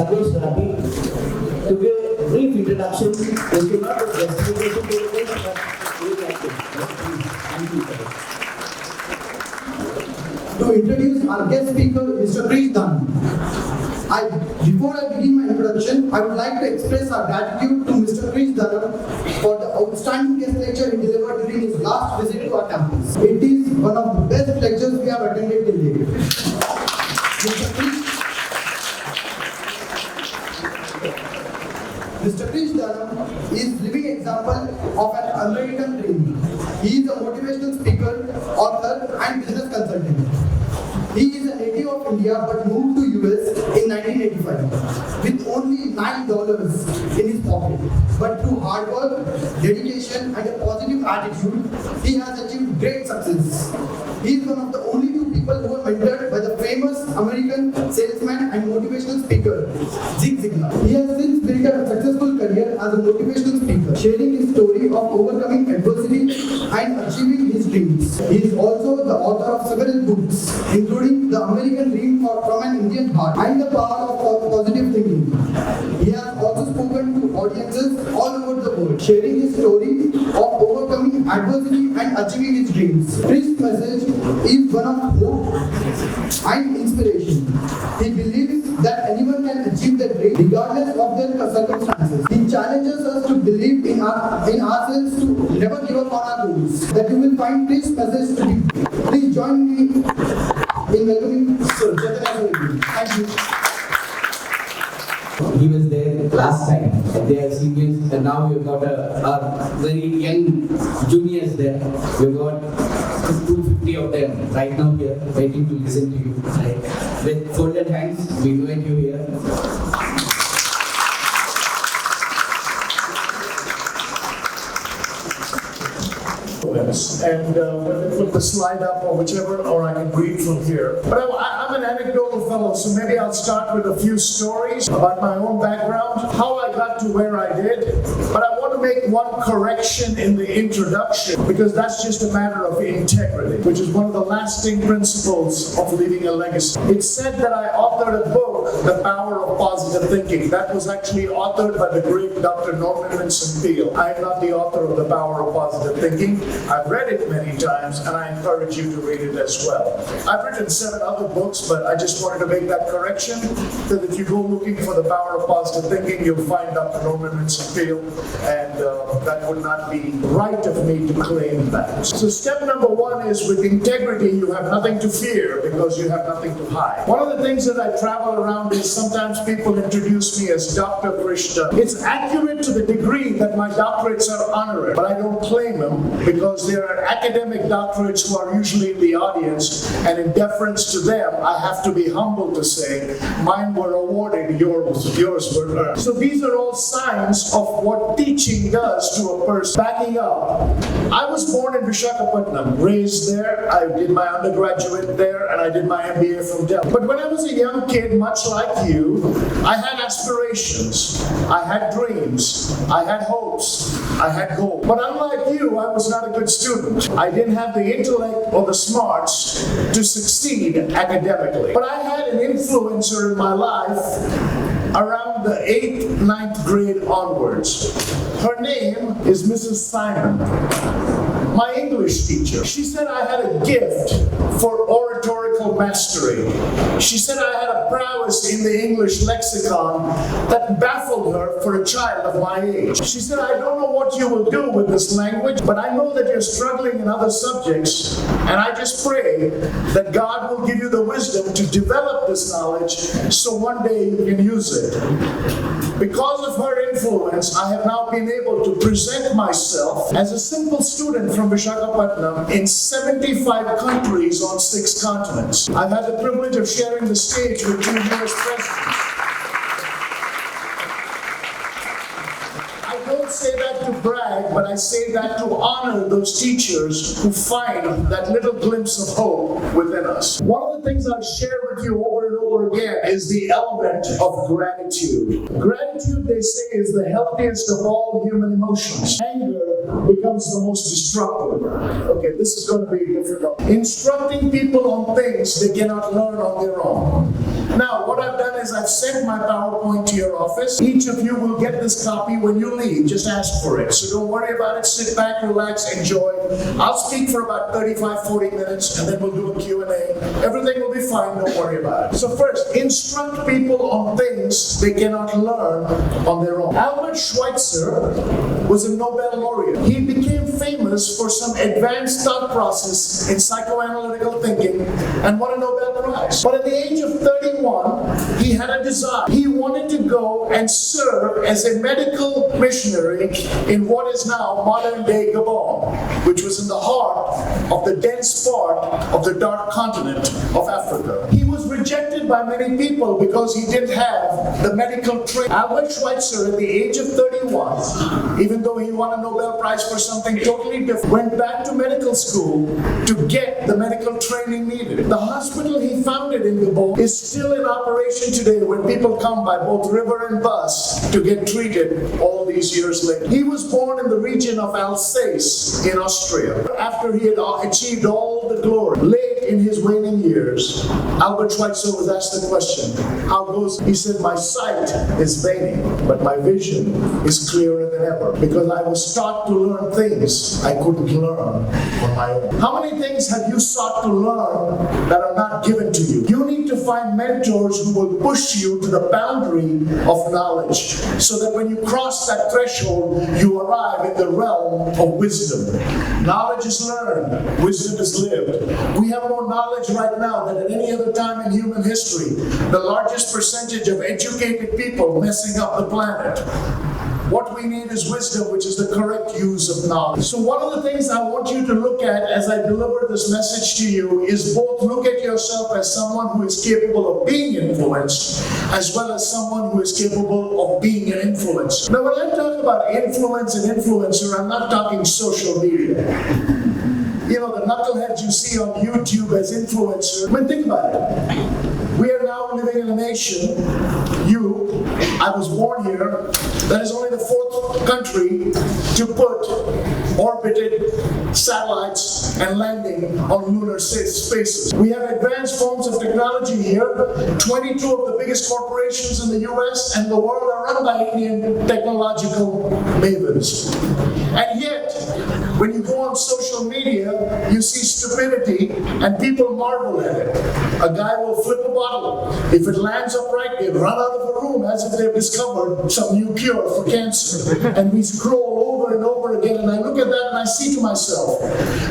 Krish Dhanam to give a brief introduction. This is not a justification to the case, but very active. Thank you. To introduce our guest speaker, Mr. Krish Dhanam. Before I begin my introduction, I would like to express our gratitude to Mr. Krish Dhanam for the outstanding guest lecture he delivered during his last visit to our campus. It is one of the best lectures we have attended till date. Mr. Krish Dhanam is living example of an American dream. He is a motivational speaker, author, and business consultant. He is a native of India but moved to US in 1985 with only $9 in his pocket. But through hard work, dedication, and a positive attitude, he has achieved great success. He is one of the only two people who were mentored by the famous American salesman and motivational speaker, Ziglar. He has since built a successful career as a motivational speaker, sharing his story of overcoming adversity and achieving his dreams. He is also the author of several books, including The American Dream from an Indian Heart and The Power of Positive Thinking. He has also spoken to audiences all over the world, sharing his story of overcoming adversity and achieving his dreams. His message is one of hope and inspiration. He believes that anyone can achieve their dream regardless of their circumstances. He challenges us to believe in ourselves, to never give up on our goals. That you will find this message to be. Please join me in welcoming Sir Chaitanya. Thank you. He was there last time, and they are seniors, and now we've got our very young juniors there. We've got 250 of them right now here, waiting to listen to you. Right? With folded hands, we invite you here. And whether put the slide up or whichever, or I can read from here. But I'm an anecdotal fellow, so maybe I'll start with a few stories about my own background, how I got to where I did. But I want to make one correction in the introduction, because that's just a matter of integrity, which is one of the lasting principles of leaving a legacy. It's said that I authored a book, The Power of Positive Thinking. That was actually authored by the great Dr. Norman Vincent Peale. I am not the author of The Power of Positive Thinking. I've read it many times, and I encourage you to read it as well. I've written 7 other books, but I just wanted to make that correction, that if you go looking for The Power of Positive Thinking, you'll find Dr. Norman Vincent Peale, and that would not be right of me to claim that. So step number 1 is, with integrity, you have nothing to fear because you have nothing to hide. One of the things that I travel around is sometimes people introduce me as Dr. Krish Dhanam. It's accurate to the degree that my doctorates are honorary, but I don't claim them because there are academic doctorates who are usually in the audience, and in deference to them, I have to be humble to say, mine were awarded, yours were earned. So these are all signs of what teaching does to a person. Backing up, I was born in Visakhapatnam, raised there, I did my undergraduate there, and I did my MBA from Delhi. But when I was a young kid, much like you, I had aspirations, I had dreams, I had hopes, I had goals. But unlike you, I was not a good student. I didn't have the intellect or the smarts to succeed academically. But I had an influencer in my life around the 8th, 9th grade onwards. Her name is Mrs. Simon, my English teacher. She said I had a gift for oratorical mastery. She said I had a prowess in the English lexicon that baffled her for a child of my age. She said, I don't know what you will do with this language, but I know that you're struggling in other subjects, and I just pray that God will give you the wisdom to develop this knowledge so one day you can use it. Because of her influence, I have now been able to present myself as a simple student from Visakhapatnam in 75 countries on 6 continents. I've had the privilege of sharing the stage with 2 US presidents. I don't say that to brag, but I say that to honor those teachers who find that little glimpse of hope within us. One of the things I'll share with you over and over again is the element of gratitude. Gratitude, they say, is the healthiest of all human emotions. Anger becomes the most destructive. Okay, this is going to be difficult. Instructing people on things they cannot learn on their own. Now, what I've done is I've sent my PowerPoint to your office. Each of you will get this copy when you leave. Just ask for it. So don't worry about it. Sit back, relax, enjoy. I'll speak for about 35, 40 minutes, and then we'll do a Q&A. Everything will be fine. Don't worry about it. So first, instruct people on things they cannot learn on their own. Albert Schweitzer was a Nobel laureate. He became famous for some advanced thought process in psychoanalytical thinking and won a Nobel Prize. But at the age of 31, he had a desire. He wanted to go and serve as a medical missionary in what is now modern-day Gabon, which was in the heart of the dense part of the dark continent of Africa. He was rejected by many people because he didn't have the medical training. Albert Schweitzer, at the age of 31, even though he won a Nobel Prize for something totally different, went back to medical school to get the medical training needed. The hospital he founded in Gabon is still in operation today, where people come by both river and bus to get treated all these years later. He was born in the region of Alsace in Austria. After he had achieved all the glory, late in his waning years, Albert Schweitzer was asked the question, how goes it? He said, my sight is waning, but my vision is clearer than ever, because I was taught to learn things I couldn't learn on my own. How many things have you sought to learn that are not given to you? You need to find mentors who will push you to the boundary of knowledge, so that when you cross that threshold, you arrive in the realm of wisdom. Knowledge is learned, wisdom is lived. We have more knowledge right now than at any other time in human history. The largest percentage of educated people messing up the planet. What we need is wisdom, which is the correct use of knowledge. So one of the things I want you to look at as I deliver this message to you is both look at yourself as someone who is capable of being influenced, as well as someone who is capable of being an influencer. Now, when I talk about influence and influencer, I'm not talking social media. You know, the knuckleheads you see on YouTube as influencers. I mean, think about it. We are now living in a nation, I was born here, that is only the 4th country to put orbited satellites and landing on lunar spaces. We have advanced forms of technology here. 22 of the biggest corporations in the US and the world are run by Indian technological mavens. And yet, when you go on social media, you see stupidity and people marvel at it. A guy will flip a bottle. If it lands upright, they run out of the room as if they've discovered some new cure for cancer. And we scroll over and over again, and I look at that and I see to myself,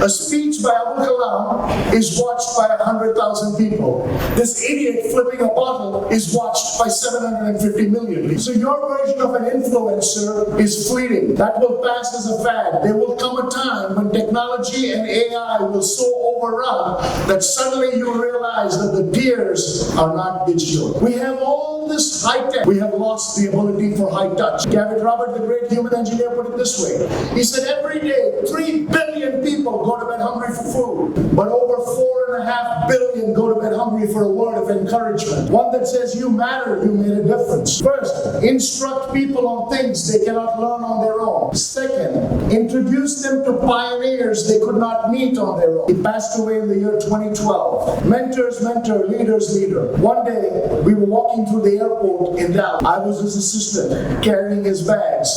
a speech by Abu Kalam is watched by 100,000 people. This idiot flipping a bottle is watched by 750 million. So your version of an influencer is fleeting. That will pass as a fad. There will come a time when technology and AI will so overrun that suddenly you realize that the tears are not digital. We have all this high tech. We have lost the ability for high touch. Gavin Robert, the great human engineer, put it this way. He said every day 3 billion people go to bed hungry for food, but over 4.5 billion go to bed hungry for a word of encouragement. One that says you matter, you made a difference. First, instruct people on things they cannot learn on their own. Second, introduce them to pioneers they could not meet on their own. He passed away in the year 2012. Mentors mentor, leaders leader. One day, we were walking through the airport in Dallas. I was his assistant, carrying his bags.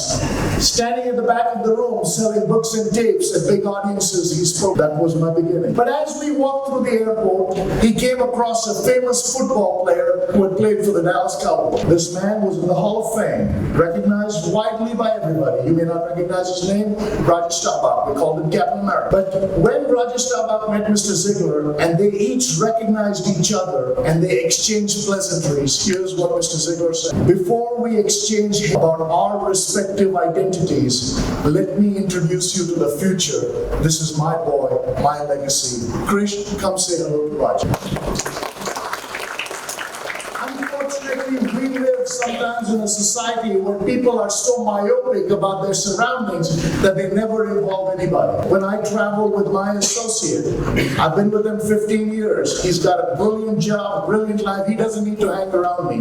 Standing at the back of the room, selling books and tapes at big audiences, he spoke. That was my beginning. But as we walked through the airport, he came across a famous football player who had played for the Dallas Cowboys. This man was in the Hall of Fame, recognized widely by everybody. You may not recognize his name, Roger Staubach. We called him Captain America. But when Roger Staubach met Mr. Ziglar, and they each recognized each other, and they exchanged pleasantries, here's what Mr. Ziglar said. Before we exchange about our respective identities, let me introduce you to the future. This is my boy, my legacy. Krish, come say hello to Roger. Unfortunately, we live sometimes in a society where people are so myopic about their surroundings that they never involve anybody. When I travel with my associate, I've been with him 15 years. He's got a brilliant job, a brilliant life. He doesn't need to hang around me.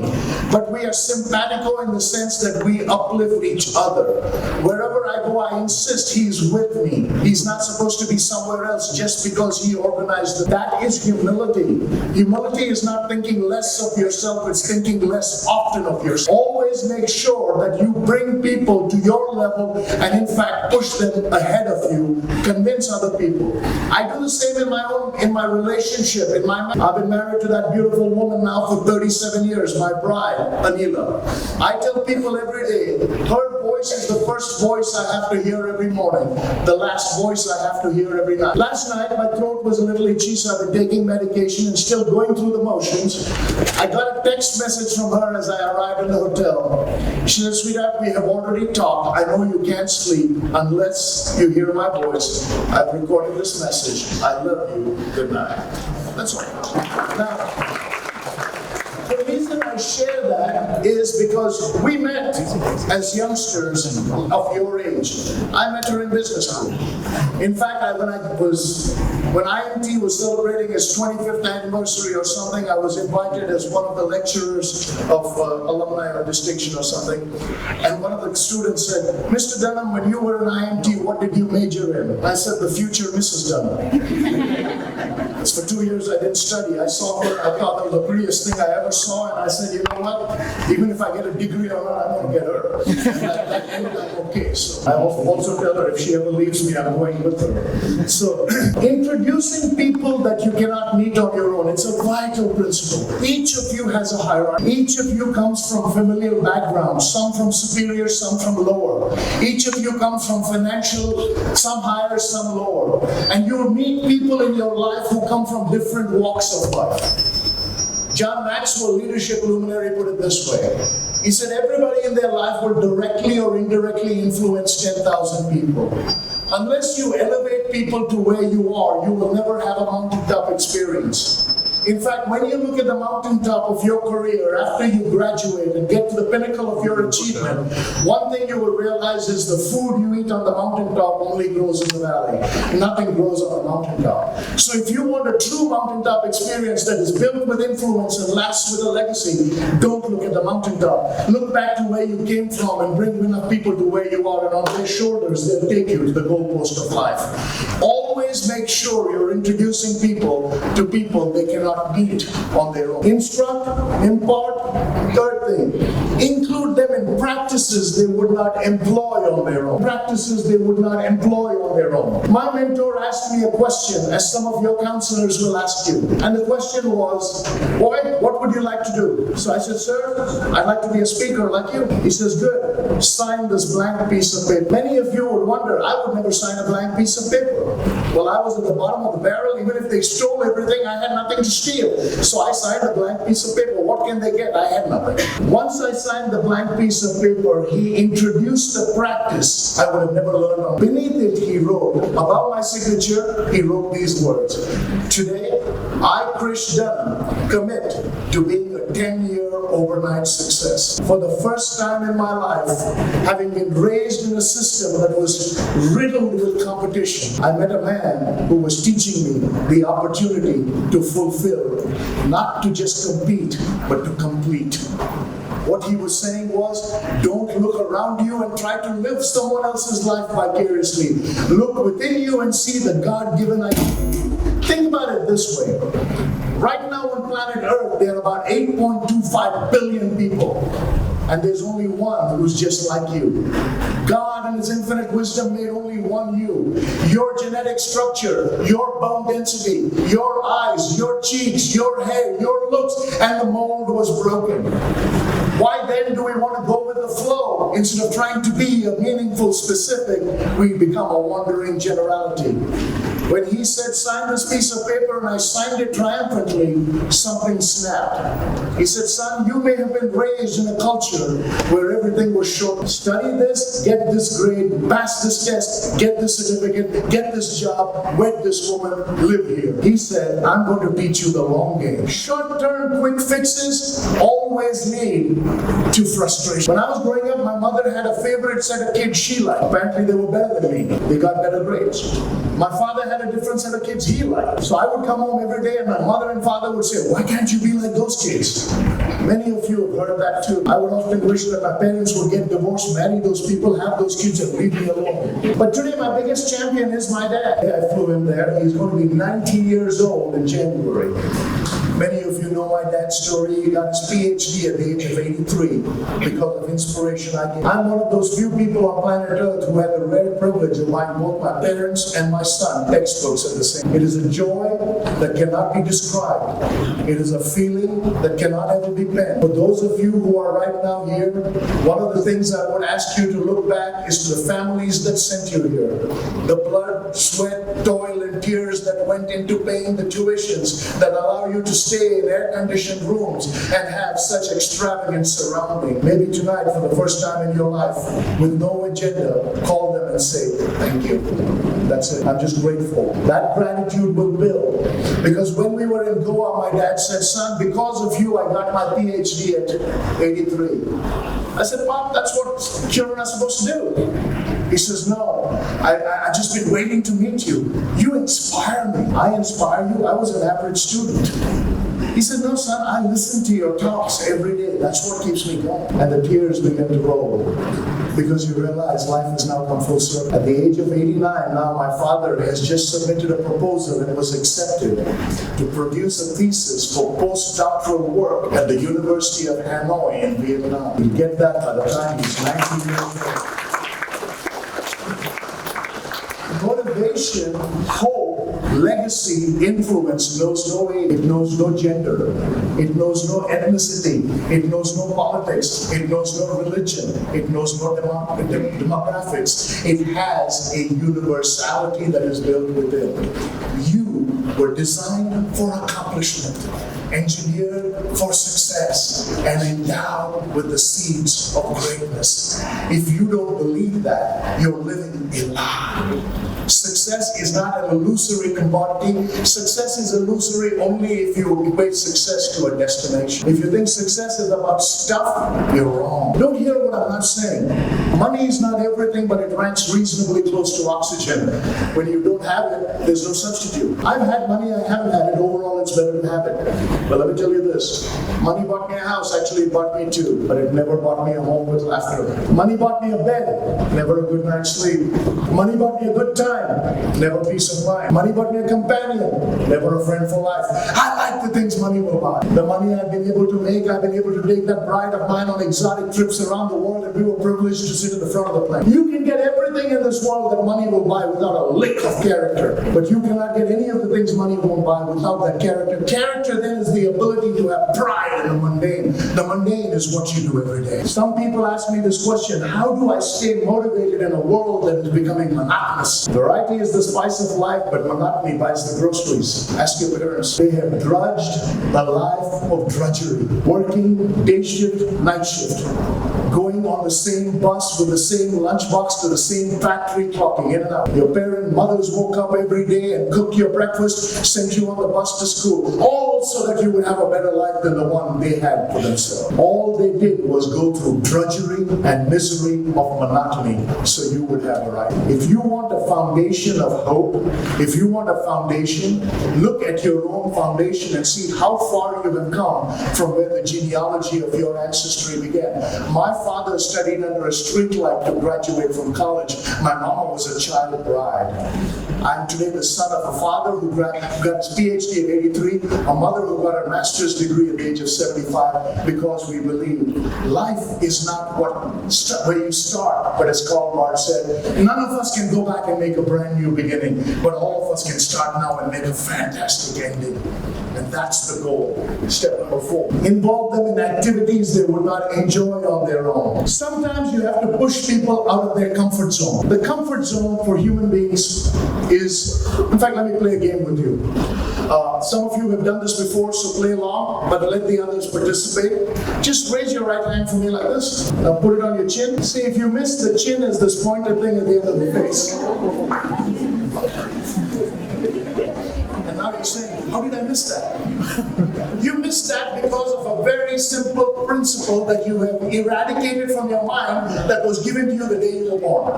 But we are simpatico in the sense that we uplift each other. Wherever I go, I insist he's with me. He's not supposed to be somewhere else just because he organized it. That is humility. Humility is not thinking less of yourself, it's thinking less often of yourself. Always make sure that you bring people to your level and in fact push them ahead of you. Convince other people. I do the same in my relationship. I've been married to that beautiful woman now for 37 years, my bride, Anila. I tell people every day, her voice is the first voice I have to hear every morning, the last voice I have to hear every night. Last night my throat was a little itchy, so I've been taking medication and still going through the motions. I got a text message from her as I arrived in the hotel. She said, "Sweetheart, we have already talked. I know you can't sleep unless you hear my voice. I've recorded this message. I love you. Good night." That's all. Now, the reason I share that is because we met as youngsters of your age. I met her in business school. In fact, when IMT was celebrating its 25th anniversary or something, I was invited as one of the lecturers of alumni or distinction or something. And one of the students said, "Mr. Dhanam, when you were in IMT, what did you major in?" I said, "The future Mrs. Dhanam." For 2 years I didn't study. I saw her, I thought that was the prettiest thing I ever saw, and I said, "You know what? Even if I get a degree or not, I'm going to get her." And that ended up okay. So I also tell her if she ever leaves me, I'm going with her. So introducing people that you cannot meet on your own, it's a vital principle. Each of you has a hierarchy. Each of you comes from familial backgrounds, some from superior, some from lower. Each of you comes from financial, some higher, some lower. And you'll meet people in your life who come from different walks of life. John Maxwell, leadership luminary, put it this way. He said, everybody in their life will directly or indirectly influence 10,000 people. Unless you elevate people to where you are, you will never have a mountaintop experience. In fact, when you look at the mountaintop of your career after you graduate and get to the pinnacle of your achievement, one thing you will realize is the food you eat on the mountaintop only grows in the valley. Nothing grows on the mountaintop. So if you want a true mountaintop experience that is built with influence and lasts with a legacy, don't look at the mountaintop. Look back to where you came from and bring enough people to where you are, and on their shoulders they'll take you to the goalpost of life. Always make sure you're introducing people to people they cannot meet on their own. Instruct, impart. Third thing, include them in practices they would not employ on their own. Practices they would not employ on their own. My mentor asked me a question, as some of your counselors will ask you. And the question was, "Boy, what would you like to do?" So I said, "Sir, I'd like to be a speaker like you." He says, "Good. Sign this blank piece of paper." Many of you would wonder, I would never sign a blank piece of paper. Well, I was at the bottom of the barrel. Even if they stole everything, I had nothing to steal. So I signed a blank piece of paper. What can they get? I had nothing. Once I signed the blank piece of paper, he introduced the practice I would have never learned on. Beneath it, he wrote, above my signature, he wrote these words: "Today, I, Krish Dhanam, commit to being a 10-year overnight success." For the first time in my life, having been raised in a system that was riddled with competition, I met a man who was teaching me the opportunity to fulfill, not to just compete, but to complete. What he was saying was, don't look around you and try to live someone else's life vicariously. Look within you and see the God-given idea. Think about it this way. Right now on planet Earth, there are about 8.25 billion people. And there's only one who's just like you. God in His infinite wisdom made only one you. Your genetic structure, your bone density, your eyes, your cheeks, your hair, your looks, and the mold was broken. Why then do we want to go with the flow? Instead of trying to be a meaningful specific, we become a wandering generality. When he said, sign this piece of paper, and I signed it triumphantly, something snapped. He said, son, you may have been raised in a culture where everything was short. Study this, get this grade, pass this test, get this certificate, get this job, wed this woman, live here. He said, I'm going to teach you the long game. Short-term quick fixes always lead to frustration. When I was growing up, my mother had a favorite set of kids she liked. Apparently they were better than me. They got better grades. My father had a different set of kids he liked. So I would come home every day and my mother and father would say, why can't you be like those kids? Many of you have heard that too. I would often wish that my parents would get divorced, marry those people, have those kids and leave me alone. But today my biggest champion is my dad. I flew him there. He's going to be 90 years old in January. Many of you know my dad's story. He got his PhD at the age of 83 because of inspiration I gave. I'm one of those few people on planet Earth who had the rare privilege of buying both my parents and my son textbooks at the same time. It is a joy that cannot be described. It is a feeling that cannot ever be penned. For those of you who are right now here, one of the things I would ask you to look back is to the families that sent you here. The blood, sweat, toil, and tears that went into paying the tuitions that allow you to stay in air-conditioned rooms and have such extravagant surrounding. Maybe tonight, for the first time in your life, with no agenda, call them and say, thank you. That's it. I'm just grateful. That gratitude will build. Because when we were in Goa, my dad said, son, because of you, I got my PhD at 83. I said, Pop, that's what children are supposed to do. He says, no, I've just been waiting to meet you. You inspire me. I inspire you. I was an average student. He said, no, son, I listen to your talks every day. That's what keeps me going. And the tears began to roll because you realize life has now come full circle. At the age of 89, now my father has just submitted a proposal and was accepted to produce a thesis for postdoctoral work at the University of Hanoi in Vietnam. You get that by the time he's 19 years old. Motivation, hope, legacy, influence knows no age, it knows no gender, it knows no ethnicity, it knows no politics, it knows no religion, it knows no demographics. It has a universality that is built within. You were designed for accomplishment, engineered for success, and endowed with the seeds of greatness. If you don't believe that, you're living a lie. Success is not an illusory commodity. Success is illusory only if you equate success to a destination. If you think success is about stuff, you're wrong. Don't hear what I'm not saying. Money is not everything, but it ranks reasonably close to oxygen. When you don't have it, there's no substitute. I've had money, I haven't had it. Overall, it's better to have it. But let me tell you this. Money bought me a house, actually it bought me two, but it never bought me a home with laughter. Money bought me a bed, never a good night's sleep. Money bought me a good time, never peace of mind. Money bought me a companion, never a friend for life. I like the things money will buy. The money I've been able to make, I've been able to take that bride of mine on exotic trips around the world, and we were privileged to sit in the front of the plane. You can get everything in this world that money will buy without a lick of character, but you cannot get any of the things money won't buy without that character. Character then is the ability to have pride in the mundane. The mundane is what you do every day. Some people ask me this question, how do I stay motivated in a world that is becoming monotonous? Variety is the spice of life, but monotony buys the groceries. Ask your parents. They have drudged a life of drudgery, working day shift, night shift, going on the same bus with the same lunchbox to the same factory, clocking in and out. Your mothers woke up every day and cooked your breakfast, sent you on the bus to school, all so that you would have a better life than the one they had for themselves. All they did was go through drudgery and misery of monotony so you would have a life. If you want a foundation of hope, if you want a foundation, look at your own foundation and see how far you have come from where the genealogy of your ancestry began. My father studied under a street light to graduate from college. My mama was a child bride. I'm today the son of a father who got his PhD at 83, a mother who got a master's degree at the age of 75, because we believe life is not where you start, but as Karl Marx said, none of us can go back and make a brand new beginning, but all of us can start now and make a fantastic ending. And that's the goal. Step number 4. Involve them in activities they would not enjoy on their own. Sometimes you have to push people out of their comfort zone. The comfort zone for human beings is, in fact, let me play a game with you. Some of you have done this before, so play along, but let the others participate. Just raise your right hand for me like this. Now put it on your chin. See, if you miss, the chin is this pointed thing at the end of the face. And now you're saying, how did I miss that? You missed that because of a very simple principle that you have eradicated from your mind that was given to you the day you were born.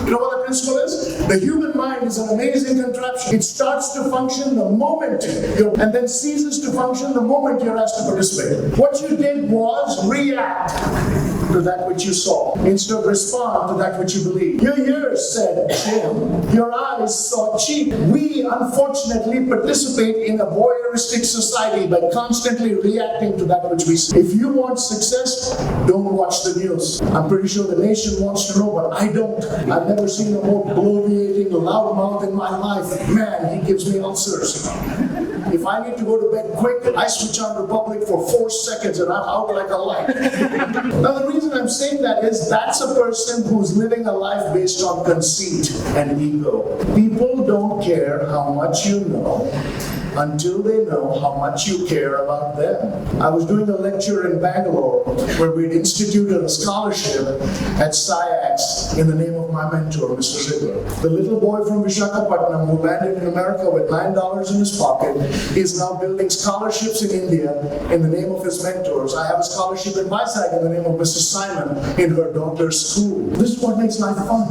You know what that principle is? The human mind is an amazing contraption. It starts to function the moment and then ceases to function the moment you're asked to participate. What you did was react to that which you saw instead of respond to that which you believe. Your ears said Jim, your eyes saw cheap. We unfortunately participate in a voyeuristic society by constantly reacting to that which we see. If you want success, don't watch the news. I'm pretty sure the nation wants to know, but I don't. I've never seen a more bloviating, loudmouth in my life. Man, he gives me ulcers. If I need to go to bed quick, I switch on Republic for 4 seconds and I'm out like a light. Now the reason I'm saying that is that's a person who's living a life based on conceit and ego. People don't care how much you know until they know how much you care about them. I was doing a lecture in Bangalore where we'd instituted a scholarship at SciAx in the name of my mentor, Mr. Ziglar. The little boy from Visakhapatnam who landed in America with $9 in his pocket is now building scholarships in India in the name of his mentors. I have a scholarship in Vizag in the name of Mrs. Simon in her daughter's school. This is what makes life fun.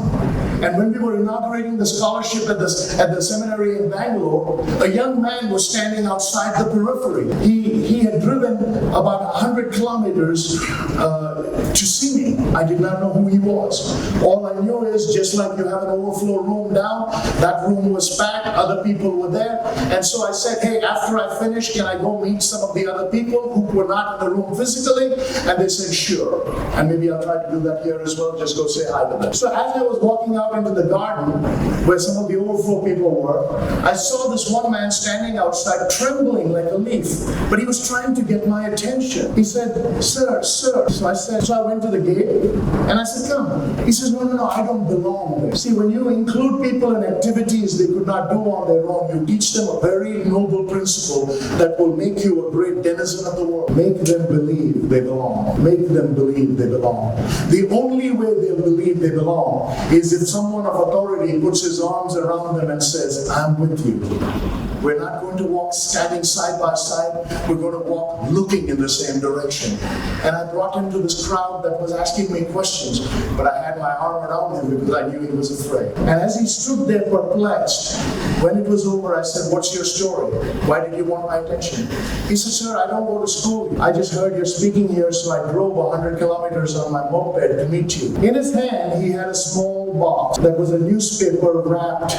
And when we were inaugurating the scholarship at the seminary in Bangalore, a young man was standing outside the periphery. He had driven about 100 kilometers to see me. I did not know who he was. All I knew is just like you have an overflow room down, that room was packed, other people were there. And so I said, hey, after I finish, can I go meet some of the other people who were not in the room physically? And they said, sure. And maybe I'll try to do that here as well, just go say hi to them. So as I was walking out into the garden where some of the overflow people were, I saw this one man standing outside trembling like a leaf, but he was trying to get my attention. He said, sir. So I went to the gate and I said, come. He says, no, I don't belong there. See, when you include people in activities they could not do on their own, you teach them a very noble principle that will make you a great denizen of the world. Make them believe they belong. Make them believe they belong. The only way they'll believe they belong is if someone of authority puts his arms around them and says, I'm with you. We're not going to walk standing side by side. We're going to walk looking in the same direction. And I brought him to this crowd that was asking me questions, but I had my arm around him because I knew he was afraid. And as he stood there perplexed, when it was over, I said, what's your story? Why did you want my attention? He said, sir, I don't go to school. I just heard you're speaking here, so I drove 100 kilometers on my moped to meet you. In his hand, he had a small box that was a newspaper wrapped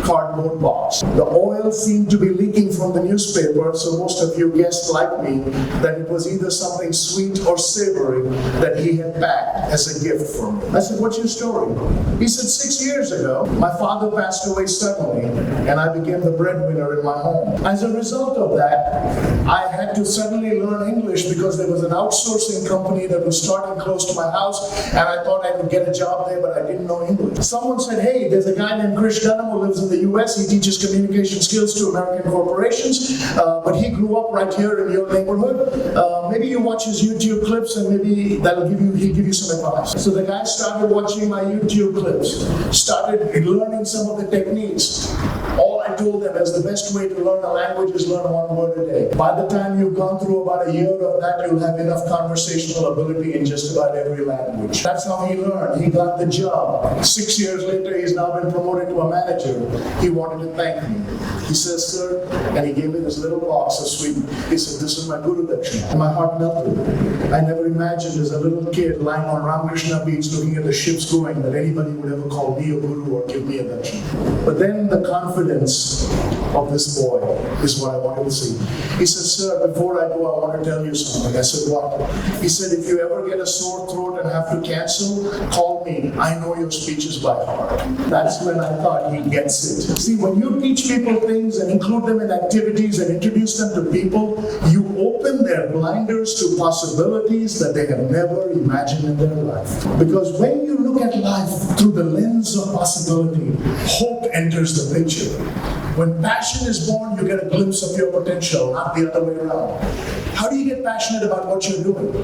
cardboard box. The oil seemed to be leaking from the newspaper, so most of you guessed like me that it was either something sweet or savory that he had packed as a gift for me. I said, what's your story? He said, 6 years ago, my father passed away suddenly, and I became the breadwinner in my home. As a result of that, I had to suddenly learn English because there was an outsourcing company that was starting close to my house, and I thought I could get a job there, but I didn't know English. Someone said, hey, there's a guy named Krish Dhanam who lives in the US. He teaches communication skills to American corporations, but he grew up right here in your neighborhood. Maybe you watch his YouTube clips and maybe he'll give you some advice. So the guy started watching my YouTube clips, started learning some of the techniques. All I told them is the best way to learn a language is learn one word a day. By the time you've gone through about a year of that, you'll have enough conversational ability in just about every language. That's how he learned. He got the job. 6 years later, he's now been promoted to a manager. He wanted to thank me. He says, sir, and he gave me this little box of sweet. He said, this is my Guru Dakshina. And my heart melted. I never imagined as a little kid lying on Ramakrishna Beach looking at the ships going that anybody would ever call me a Guru or give me a Dakshina. But then the confidence intelligence of this boy is what I wanted to see. He said, sir, before I go, I want to tell you something. I said, what? He said, if you ever get a sore throat and have to cancel, call me. I know your speeches by heart. That's when I thought he gets it. See, when you teach people things and include them in activities and introduce them to people, you open their blinders to possibilities that they have never imagined in their life. Because when you look at life through the lens of possibility, hope enters the picture. When passion is born, you get a glimpse of your potential, not the other way around. How do you get passionate about what you're doing?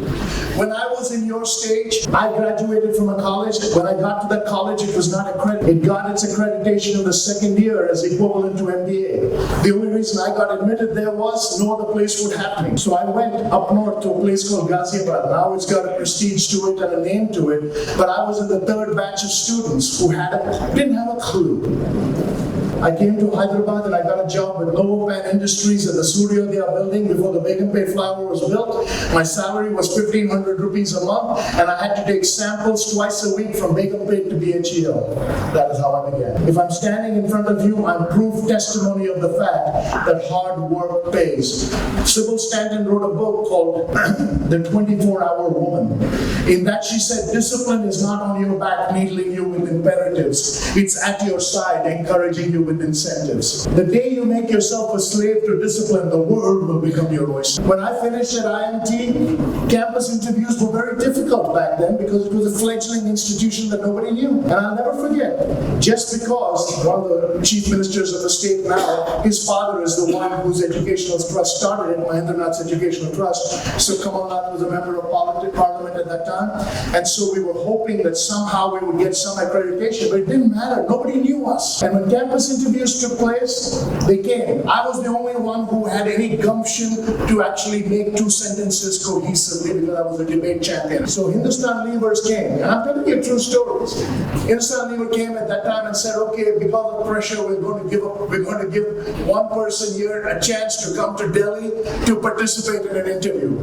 When I was in your stage, I graduated from a college. When I got to that college, it was not accredited. It got its accreditation in the second year as equivalent to MBA. The only reason I got admitted there was no other place would have me. So I went up north to a place called Ghaziabad. Now it's got a prestige to it and a name to it. But I was in the third batch of students who didn't have a clue. I came to Hyderabad and I got a job with Novopan Industries at the Suryodaya building before the Begumpet flyover was built. My salary was 1,500 rupees a month and I had to take samples twice a week from Begumpet to BHEL. That is how I began. If I'm standing in front of you, I'm proof testimony of the fact that hard work pays. Sybil Stanton wrote a book called The 24-Hour Woman. In that she said, discipline is not on your back needling you with imperatives. It's at your side encouraging you with incentives. The day you make yourself a slave to discipline, the world will become your oyster. When I finished at IMT, campus interviews were very difficult back then because it was a fledgling institution that nobody knew. And I'll never forget, just because one of the chief ministers of the state now, his father is the one whose educational trust started it, Mahendranath's Educational Trust. So Kamalnath was a member of parliament at that time. And so we were hoping that somehow we would get some accreditation, but it didn't matter. Nobody knew us. And when campus interviews took place, they came. I was the only one who had any gumption to actually make two sentences cohesively because I was a debate champion. So Hindustan Levers came, and I'm telling you true stories. Hindustan Lever came at that time and said, okay, because of pressure, we're going to give one person here a chance to come to Delhi to participate in an interview.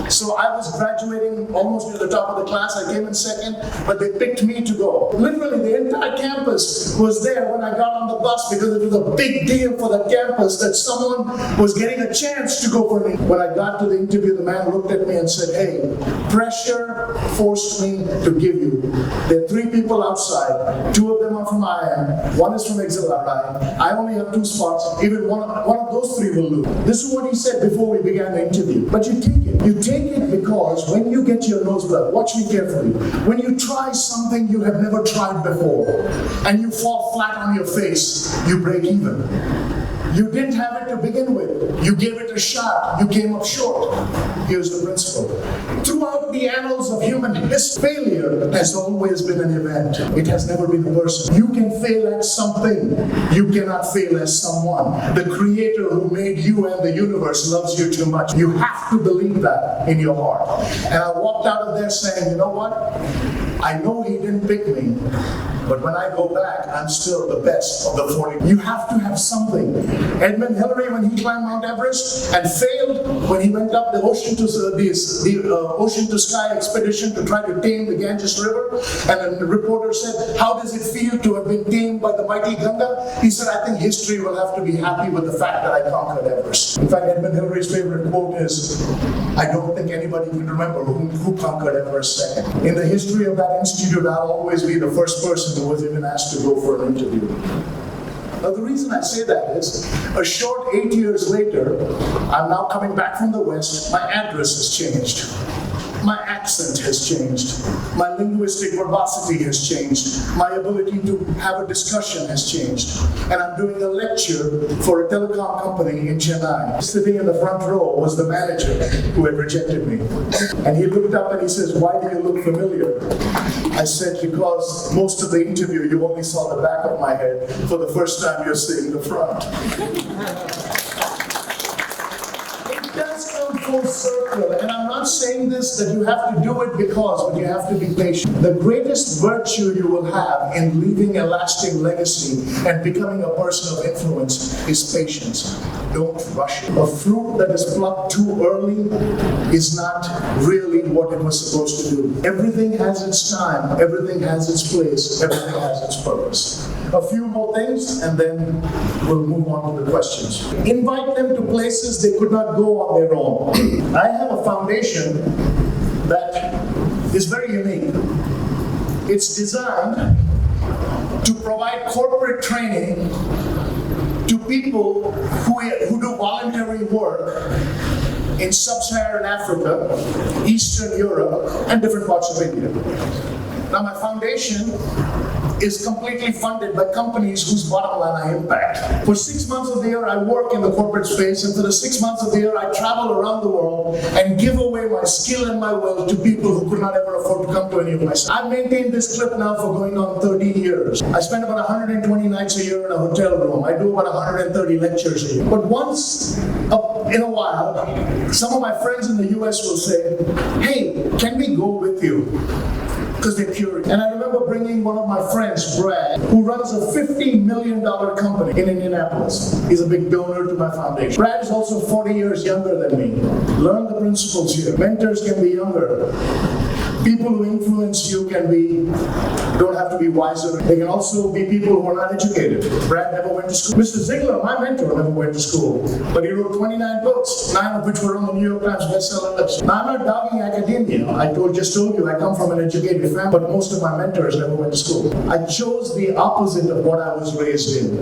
So I was graduating almost near the top of the class. I came in second, but they picked me to go. Literally, the entire campus was there when I got on the bus because it was a big deal for the campus that someone was getting a chance to go for me. When I got to the interview, the man looked at me and said, hey, pressure forced me to give you. There are 3 people outside. 2 of them are from IIM. 1 is from Ziglar. I only have 2 spots. Even one of those 3 will lose. This is what he said before we began the interview. But you take it. You take it because when you get your nose blood, watch me carefully. When you try something you have never tried before and you fall flat on your face, you break even. You didn't have it to begin with. You gave it a shot. You came up short. Here's the principle. Throughout the annals of human history, failure has always been an event. It has never been a person. You can fail at something. You cannot fail as someone. The creator who made you and the universe loves you too much. You have to believe that in your heart. And I walked out of there saying, you know what? I know he didn't pick me, but when I go back, I'm still the best of the 40. You have to have something. Edmund Hillary, when he climbed Mount Everest and failed, when he went up the ocean to sky expedition to try to tame the Ganges River, and the reporter said, how does it feel to have been tamed by the mighty Ganga? He said, I think history will have to be happy with the fact that I conquered Everest. In fact, Edmund Hillary's favorite quote is, I don't think anybody can remember who conquered Everest second. In the history of that institute, I'll always be the first person who was even asked to go for an interview. Now the reason I say that is, a short 8 years later, I'm now coming back from the West, my address has changed. My accent has changed. My linguistic verbosity has changed. My ability to have a discussion has changed. And I'm doing a lecture for a telecom company in Chennai. Sitting in the front row was the manager who had rejected me. And he looked up and he says, why do you look familiar? I said, because most of the interview you only saw the back of my head. For the first time you're seeing the front. It does come full circle, and I'm not saying this that you have to do it because, but you have to be patient. The greatest virtue you will have in leaving a lasting legacy and becoming a person of influence is patience. Don't rush it. A fruit that is plucked too early is not really what it was supposed to do. Everything has its time, everything has its place, everything has its purpose. A few more things and then we'll move on to the questions. Invite them to places they could not go on their own. I have a foundation that is very unique. It's designed to provide corporate training to people who do voluntary work in sub-Saharan Africa, Eastern Europe, and different parts of India. Now my foundation is completely funded by companies whose bottom line I impact. For 6 months of the year, I work in the corporate space, and for the 6 months of the year, I travel around the world and give away my skill and my will to people who could not ever afford to come to any of my stuff. I've maintained this clip now for going on 13 years. I spend about 120 nights a year in a hotel room. I do about 130 lectures a year. But once in a while, some of my friends in the US will say, hey, can we go with you? Because they're curious. And I remember bringing one of my friends, Brad, who runs a $50 million company in Indianapolis. He's a big donor to my foundation. Brad is also 40 years younger than me. Learn the principles here. Mentors can be younger. People who influence you don't have to be wiser. They can also be people who are not educated. Brad never went to school. Mr. Ziglar, my mentor, never went to school. But he wrote 29 books, 9 of which were on the New York Times bestseller list. Now, I'm not dogging academia. I just told you, I come from an educated family, but most of my mentors never went to school. I chose the opposite of what I was raised in,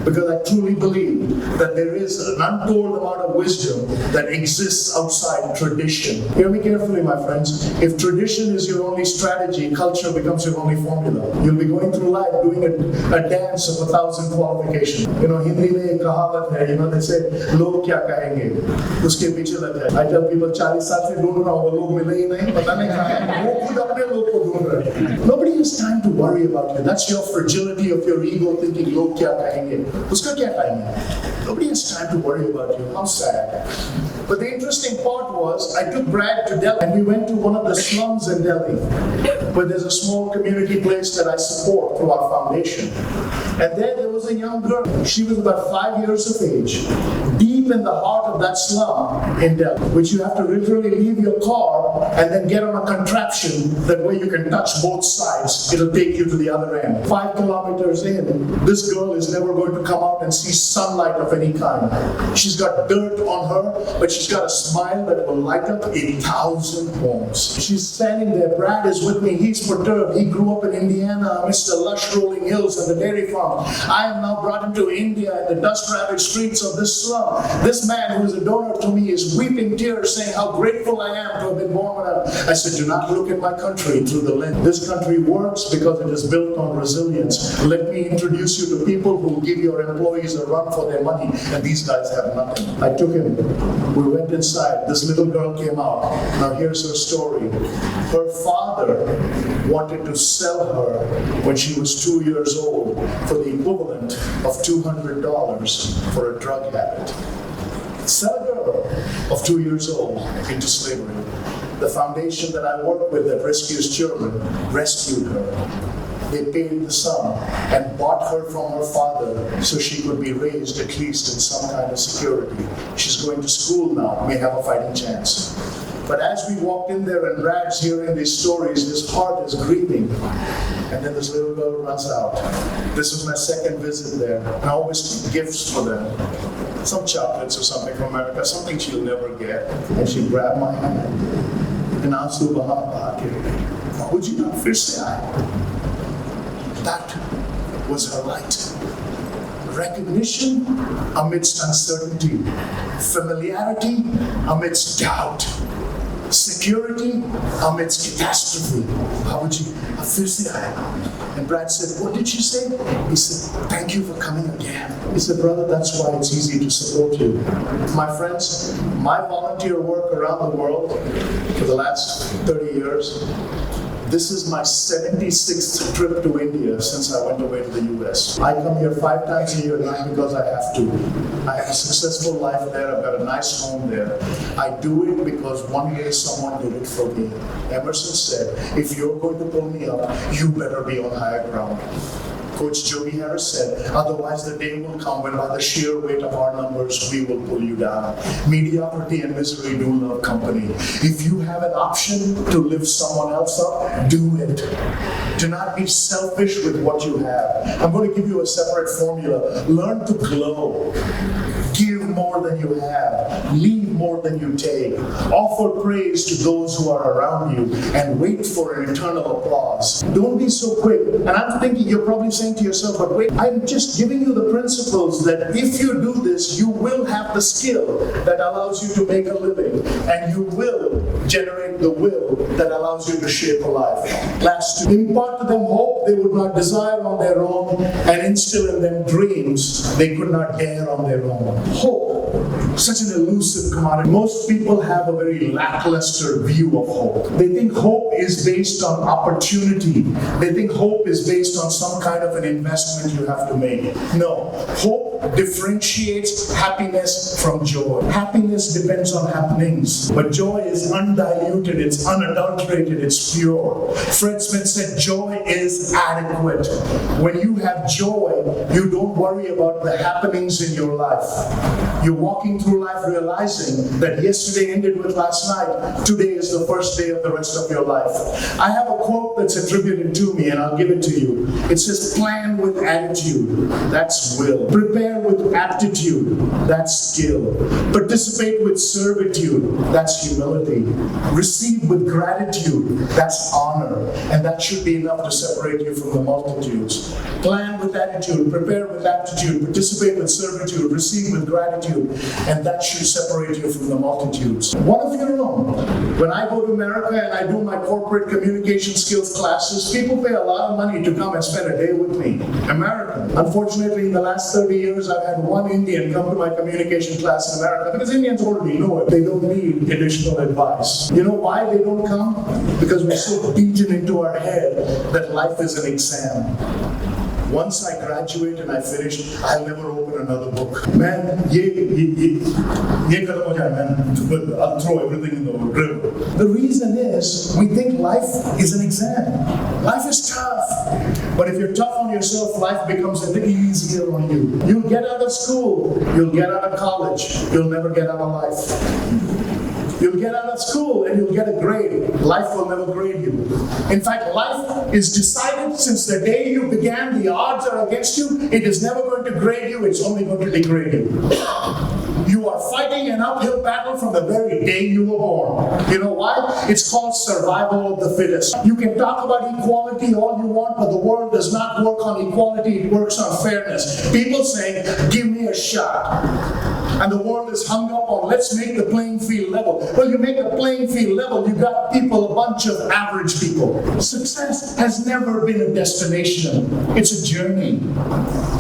because I truly believe that there is an untold amount of wisdom that exists outside tradition. Hear me carefully, my friends. If tradition is your only strategy, culture becomes your only formula. You'll be going through life doing a dance of 1,000 qualifications. You know, Hindi mein ek kahavat hai, you know, they say, log kya kahenge? Uske piche lag jaye. I tell people, 40 saal se dhoond raha hu, wo log mile hi nahi, pata nahi kahan hai. Wo khud apne log ko dhoond rahe. Nobody has time to worry about you. That's your fragility of your ego thinking, log kya kahenge? Uska kya time hai? Nobody has time to worry about you. How sad. But the interesting part was, I took Brad to Delhi and we went to one of the slums in Delhi, where there's a small community place that I support through our foundation. And there was a young girl. She was about 5 years of age, deep in the heart of that slum in Delhi, which you have to literally leave your car and then get on a contraption that way you can touch both sides. It'll take you to the other end. 5 kilometers in, this girl is never going to come out and see sunlight of any kind. She's got dirt on her, but she's got a smile that will light up 1,000 homes. She's standing there. Brad is with me. He's perturbed. He grew up in Indiana amidst the lush rolling hills and the dairy farm. I am now brought him to India in the dust-ravaged streets of this slum. This man who is a donor to me is weeping tears saying how grateful I am to have been born when I said, do not look at my country through the lens. This country works because it is built on resilience. Let me introduce you to people who give your employees a run for their money, and these guys have nothing. I took him. We went inside. This little girl came out. Now here's her story. Her father wanted to sell her when she was 2 years old for the equivalent of $200 for a drug habit. Sell a girl of 2 years old into slavery. The foundation that I work with that rescues children rescued her. They paid the sum and bought her from her father so she could be raised at least in some kind of security. She's going to school now, may have a fighting chance. But as we walked in there and Brad's hearing these stories, his heart is grieving. And then this little girl runs out. This was my second visit there. And I always keep gifts for them. Some chocolates or something from America, something she'll never get. And she grabbed my hand. And aansu baha baha ke, "Babuji, na fir se aaye." That was her light. Recognition amidst uncertainty. Familiarity amidst doubt. Security amidst catastrophe. Babuji, fir se aaye. And Brad said, what did she say? He said, thank you for coming again. He said, brother, that's why it's easy to support you. My friends, my volunteer work around the world for the last 30 years, This is my 76th trip to India since I went away to the US. I come here 5 times a year, not because I have to. I have a successful life there, I've got a nice home there. I do it because one day someone did it for me. Emerson said, if you're going to pull me up, you better be on higher ground. Coach Joey Harris said, otherwise the day will come when by the sheer weight of our numbers, we will pull you down. Mediocrity and misery do love company. If you have an option to lift someone else up, do it. Do not be selfish with what you have. I'm going to give you a separate formula. Learn to glow. Give more than you have. Leave more than you take. Offer praise to those who are around you and wait for an eternal applause. Don't be so quick. And I'm thinking, you're probably saying to yourself, but wait, I'm just giving you the principles that if you do this, you will have the skill that allows you to make a living, and you will generate the will that allows you to shape a life. Last two, impart to them hope they would not desire on their own, and instill in them dreams they could not dare on their own. Hope, such an elusive commodity. Most people have a very lackluster view of hope. They think hope is based on opportunity. They think hope is based on some kind of an investment you have to make. No, hope differentiates happiness from joy. Happiness depends on happenings, but joy is undiluted, it's unadulterated, it's pure. Fred Smith said joy is adequate. When you have joy, you don't worry about the happenings in your life. You're walking through life realizing that yesterday ended with last night. Today is the first day of the rest of your life. I have a quote that's attributed to me, and I'll give it to you. It says, plan with attitude, that's will. Prepare with aptitude, that's skill. Participate with servitude, that's humility. Receive with gratitude, that's honor. And that should be enough to separate you from the multitudes. Plan with attitude, prepare with aptitude, participate with servitude, receive with gratitude, and that should separate you from the multitudes. One of your own. When I go to America and I do my corporate communication skills classes, people pay a lot of money to come and spend a day with me. American. Unfortunately, in the last 30 years, I've had one Indian come to my communication class in America because Indians already know it. They don't need additional advice. You know why they don't come? Because we're so beaten into our head that life is an exam. Once I graduate and I finish, I'll never open another book. Man, I'll throw everything in the river. The reason is, we think life is an exam. Life is tough. But if you're tough on yourself, life becomes a little easier on you. You'll get out of school, you'll get out of college, you'll never get out of life. You'll get out of school and you'll get a grade. Life will never grade you. In fact, life is decided since the day you began. The odds are against you. It is never going to grade you. It's only going to degrade you. You are fighting an uphill battle from the very day you were born. You know why? It's called survival of the fittest. You can talk about equality all you want, but the world does not work on equality. It works on fairness. People say, give me a shot. And the world is hung up on, let's make the playing field level. Well, you make the playing field level, you got people, a bunch of average people. Success has never been a destination. It's a journey.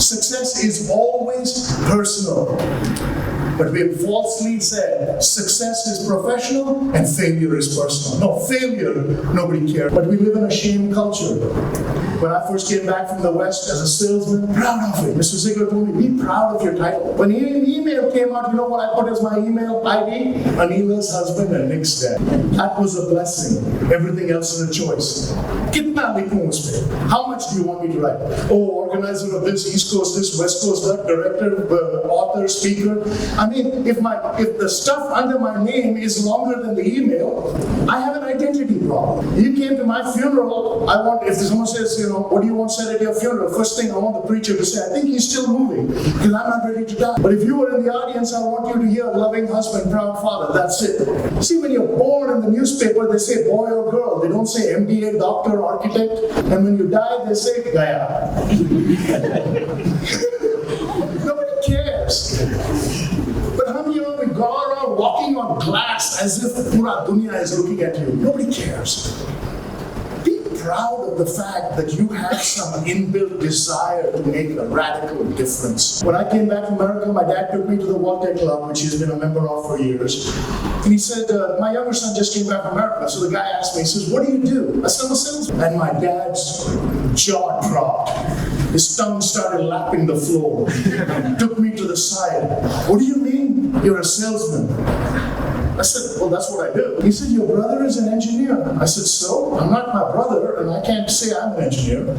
Success is always personal. But we have falsely said success is professional and failure is personal. No, failure, nobody cares. But we live in a shame culture. When I first came back from the West as a salesman, proud of it. Mr. Ziglar told me, be proud of your title. When email came out, you know what I put as my email ID? Anila's husband and Nick's dad. That was a blessing. Everything else is a choice. Kitna likhu uspe? How much do you want me to write? Oh, organizer of this, East Coast, this, West Coast, that, director, author, speaker. I mean, if the stuff under my name is longer than the email, I have an identity problem. You came to my funeral, if someone says, what do you want said at your funeral? First thing I want the preacher to say, I think he's still moving, because I'm not ready to die. But if you were in the audience, I want you to hear loving husband, proud father, that's it. See, when you're born in the newspaper, they say boy or girl. They don't say MBA, doctor, architect. And when you die, they say Gaya. Nobody cares. But how many of you go around walking on glass as if pura dunya is looking at you? Nobody cares. Be proud of the fact that you have some inbuilt desire to make a radical difference. When I came back from America, my dad took me to the Walter Club, which he's been a member of for years. And he said, my younger son just came back from America. So the guy asked me, he says, what do you do? I said, I'm a salesman. And my dad's jaw dropped. His tongue started lapping the floor. Took me to the side. What do you mean you're a salesman? I said, well, that's what I do. He said, your brother is an engineer. I said, so? I'm not my brother, and I can't say I'm an engineer.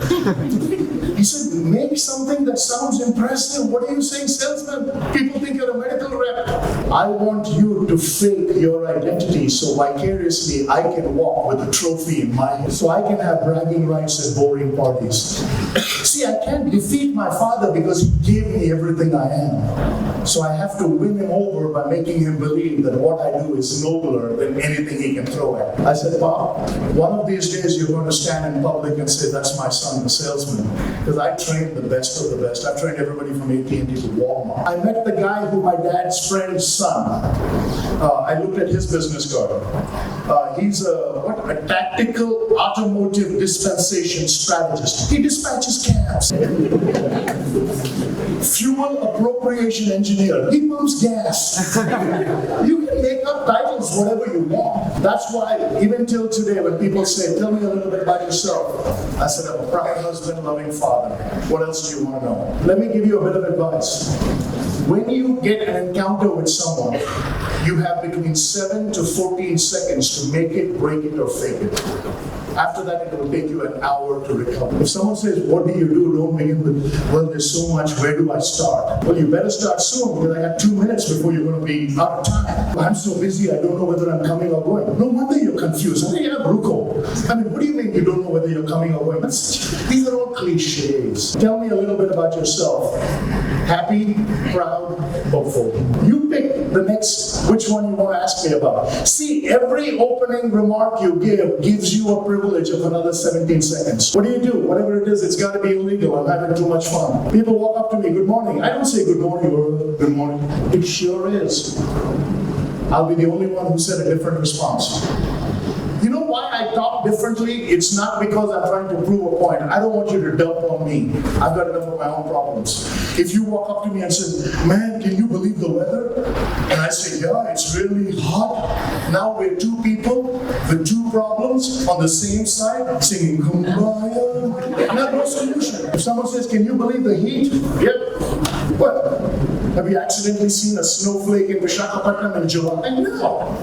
He said, make something that sounds impressive. What are you saying, salesman? People think you're a medical rep. I want you to fake your identity so vicariously I can walk with a trophy in my hand, so I can have bragging rights at boring parties. See, I can't defeat my father because he gave me everything I am. So I have to win him over by making him believe that what I do is nobler than anything he can throw at me. I said, Pop, one of these days you're going to stand in public and say, that's my son, the salesman. Because I trained the best of the best. I've trained everybody from AT&T to Walmart. I met the guy who my dad's friend's son. I looked at his business card. He's a tactical automotive dispensation strategist. He dispatches cabs. Fuel appropriation engineer. He pumps gas. You can make up titles whatever you want. That's why even till today when people say, tell me a little bit about yourself, I said, I'm a proud husband, loving father. What else do you want to know? Let me give you a bit of advice. When you get an encounter with someone, you have between 7 to 14 seconds to make it, break it, or fake it. After that, it will take you an hour to recover. If someone says, what do you do? Don't begin with, well, there's so much, where do I start? Well, you better start soon, because I got 2 minutes before you're going to be out of time. I'm so busy, I don't know whether I'm coming or going. No wonder you're confused. I mean, Ruko. I mean, what do you mean you don't know whether you're coming or going? These are all cliches. Tell me a little bit about yourself. Happy, proud, hopeful. You pick the next, which one you want to ask me about. See, every opening remark you give gives you a privilege of another 17 seconds. What do you do? Whatever it is, it's got to be illegal. I'm having too much fun. People walk up to me, good morning. I don't say good morning or good morning. It sure is. I'll be the only one who said a different response. You know why I talk differently? It's not because I'm trying to prove a point. I don't want you to dump on me. I've got enough of my own problems. If you walk up to me and say, man, can you believe the weather? And I say, yeah, it's really hot. Now we're two people with two problems on the same side singing Kumbaya. And I have no solution. If someone says, can you believe the heat? Yep. What? Have you accidentally seen a snowflake in Visakhapatnam in July? No.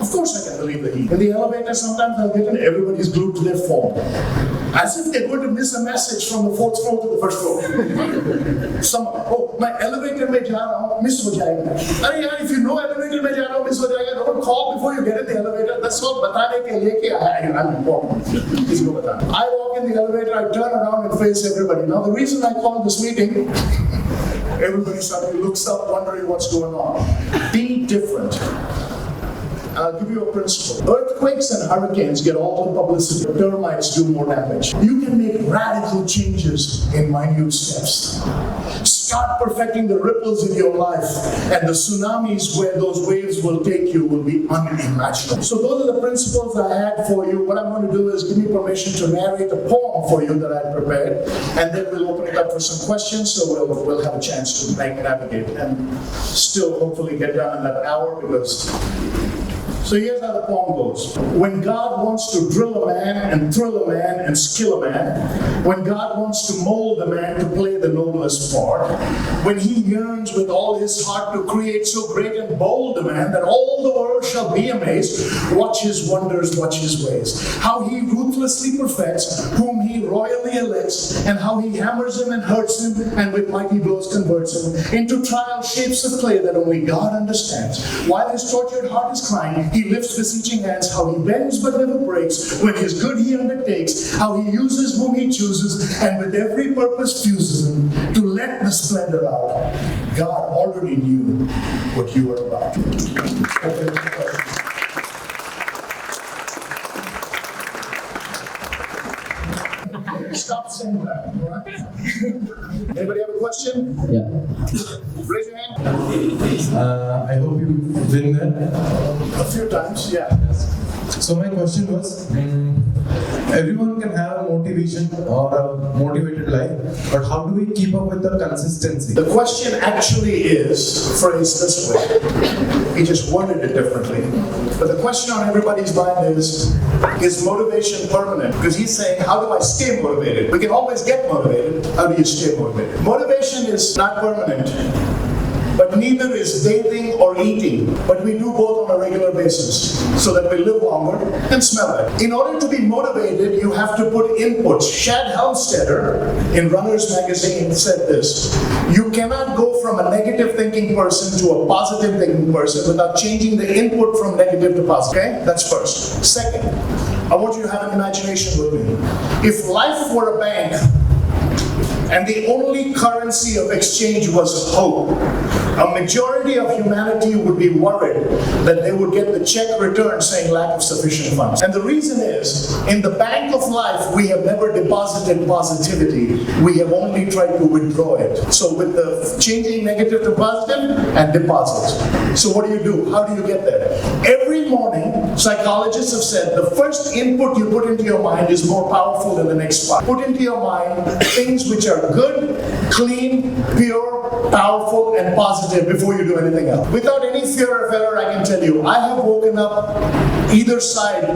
Of course I can believe the heat. In the elevator, sometimes I'll get in, everybody's glued to their phone. As if they're going to miss a message from the 4th floor to the 1st floor. Oh, my elevator mein ja raha hu, miss ho jayega. Arey yaar, if you know elevator mein ja raha hu, miss ho jayega, don't call before you get in the elevator. That's all batane ke liye ki I'm important. Kisko batana. I walk in the elevator, I turn around and face everybody. Now the reason I called this meeting, everybody suddenly looks up wondering what's going on. Be different. I'll give you a principle. Earthquakes and hurricanes get all the publicity. Termites do more damage. You can make radical changes in minute steps. Start perfecting the ripples in your life, and the tsunamis where those waves will take you will be unimaginable. So those are the principles I had for you. What I'm going to do is give me permission to narrate a poem for you that I prepared, and then we'll open it up for some questions, so we'll have a chance to navigate and still hopefully get done in that hour, because so here's how the poem goes. When God wants to drill a man and thrill a man and skill a man, when God wants to mold a man to play the noblest part, when he yearns with all his heart to create so great and bold a man that all the world shall be amazed, watch his wonders, watch his ways. How he ruthlessly perfects whom he royally elects, and how he hammers him and hurts him and with mighty blows converts him into trial shapes of clay that only God understands. While his tortured heart is crying, he lifts beseeching hands, how he bends but never breaks. When his good he undertakes, how he uses whom he chooses, and with every purpose fuses him to let the splendor out. God already knew what you were about. Stop saying that, all right? Anybody have a question? Yeah. Raise your hand. I hope you've been there. A few times, yeah. Yes. So my question was, everyone can have a motivation or a motivated life, but how do we keep up with the consistency? The question actually is phrased this way. He just worded it differently. But the question on everybody's mind is motivation permanent? Because he's saying, how do I stay motivated? We can always get motivated. How do you stay motivated? Motivation is not permanent, but neither is bathing or eating. But we do both on a regular basis so that we live longer and smell better. In order to be motivated, you have to put inputs. Shad Helmstetter in Runner's Magazine said this: you cannot go from a negative thinking person to a positive thinking person without changing the input from negative to positive. Okay? That's first. Second, I want you to have an imagination with me. If life were a bank, and the only currency of exchange was hope, a majority of humanity would be worried that they would get the check returned saying lack of sufficient funds. And the reason is, in the bank of life, we have never deposited positivity. We have only tried to withdraw it. So with the changing negative to positive and deposit. So what do? How do you get there? Every morning, psychologists have said the first input you put into your mind is more powerful than the next part. Put into your mind things which are good, clean, pure, powerful, and positive before you do anything else. Without any fear of error, I can tell you, I have woken up either side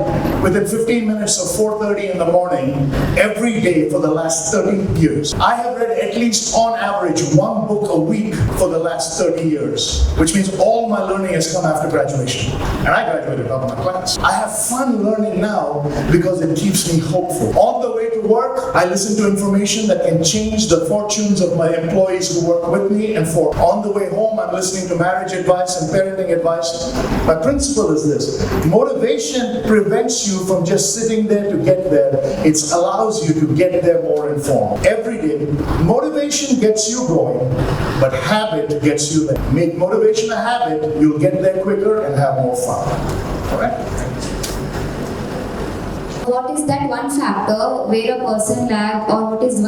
within 15 minutes of 4:30 in the morning every day for the last 30 years. I have read at least on average one book a week for the last 30 years, which means all my learning has come after graduation. And I graduated top of my class. I have fun learning now because it keeps me hopeful. On the way to work, I listen to information that can change the fortunes of my employees who work with me and for. On the way home, I'm listening to marriage advice and parenting advice. My principle is this: motivation prevents you from just sitting there to get there. It allows you to get there more informed. Every day, motivation gets you going, but habit gets you there. Make motivation a habit, you'll get there quicker and have more fun. All right? What is that one factor where a person lagged, or what is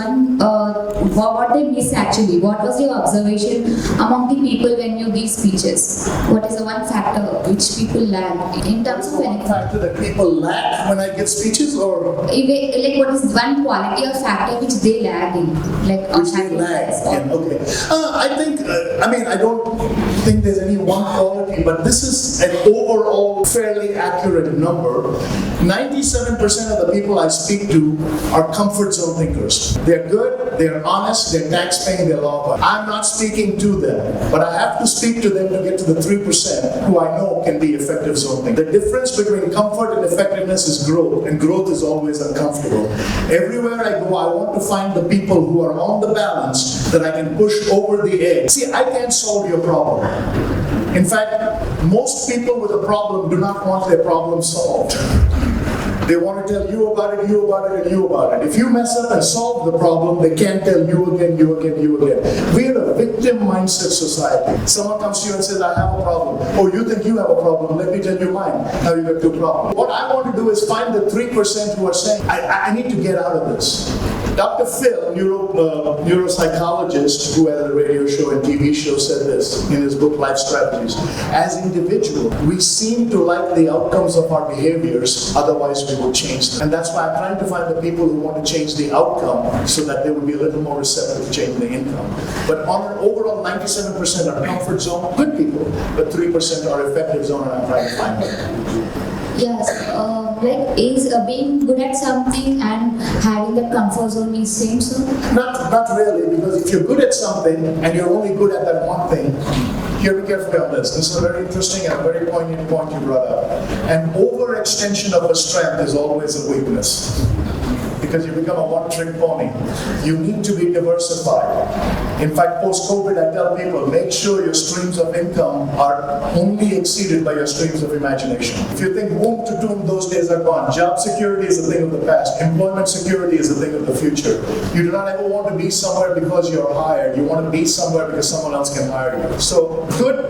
what they miss actually? What was your observation among the people when you give speeches? What is the one factor which people lag in terms of One factor that people lack when I give speeches, or like what is one quality or factor which they lag in? Like which they lag in? Okay. I think, I don't think there's any one quality, but this is an overall fairly accurate number. 97% of the people I speak to are comfort zone thinkers. They're good, they're honest, they're tax paying, they're law abiding. I'm not speaking to them, but I have to speak to them to get to the 3% who I know can be effective zone thinkers. The difference between comfort and effectiveness is growth, and growth is always uncomfortable. Everywhere I go, I want to find the people who are on the balance that I can push over the edge. See, I can't solve your problem. In fact, most people with a problem do not want their problem solved. They want to tell you about it, you about it, and you about it. If you mess up and solve the problem, they can't tell you again, you again, you again. We're a victim mindset society. Someone comes to you and says, I have a problem. Oh, you think you have a problem? Let me tell you mine. Now you have two problems. What I want to do is find the 3% who are saying, I need to get out of this. Dr. Phil, neuropsychologist who had a radio show and TV show, said this in his book, Life Strategies. As individuals, we seem to like the outcomes of our behaviors, otherwise we will change them. And that's why I'm trying to find the people who want to change the outcome so that they would be a little more receptive to change the income. But on an overall, 97% are comfort zone, good people, but 3% are effective zone, and I'm trying to find them. Yes, is being good at something and having that comfort zone is same so? Not really, because if you're good at something and you're only good at that one thing, hear me carefully on this. This is a very interesting and very poignant point you brought up. An overextension of a strength is always a weakness, because you become a one-trick pony. You need to be diversified. In fact, post-COVID, I tell people, make sure your streams of income are only exceeded by your streams of imagination. If you think womb to tomb, those days are gone. Job security is a thing of the past. Employment security is a thing of the future. You do not ever want to be somewhere because you're hired. You want to be somewhere because someone else can hire you. So good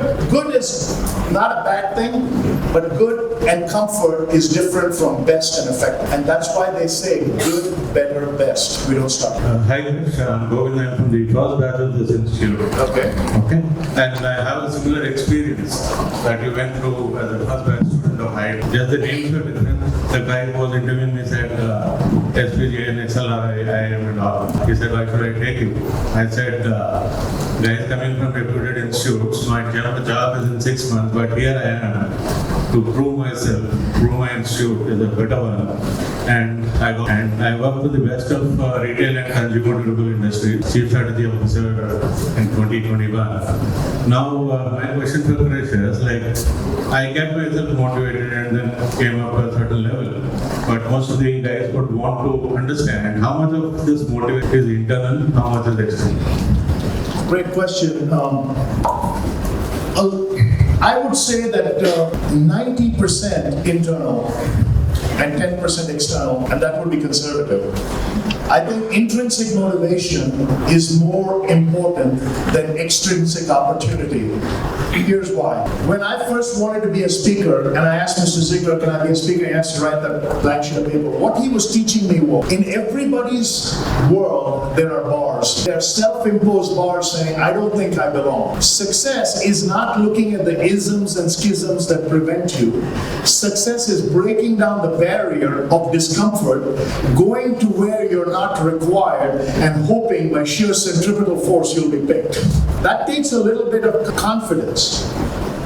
is not a bad thing, but good and comfort is different from best and effective. And that's why they say good, better, best. We don't stop. Hi, Krish. I'm Govind. I'm from the first batch of this institute. Okay. Okay. And I have a similar experience that you went through as a first batch student of height. Just the names were different. The guy who was interviewing me said, SPJ and SLR, IIM and all. He said, why should I take you? I said, guys coming from reputed institutes, my job is in 6 months, but here I am to prove myself, prove my institute is a better one. And I work with the best of retail and consumer durable industry, Chief Strategy Officer in 2021. Now, my question for Krish is, I kept myself motivated and then came up to a certain level. But most of the guys would want to understand how much of this motivation is internal, how much is external. Great question. I would say that 90% internal and 10% external, and that would be conservative. I think intrinsic motivation is more important than extrinsic opportunity. Here's why. When I first wanted to be a speaker, and I asked Mr. Ziglar, can I be a speaker? He asked to write that blank sheet of paper. What he was teaching me was, in everybody's world, there are bars. There are self-imposed bars saying, I don't think I belong. Success is not looking at the isms and schisms that prevent you. Success is breaking down the barrier of discomfort, going to where you're not required, and hoping by sheer centripetal force you'll be picked. That takes a little bit of confidence,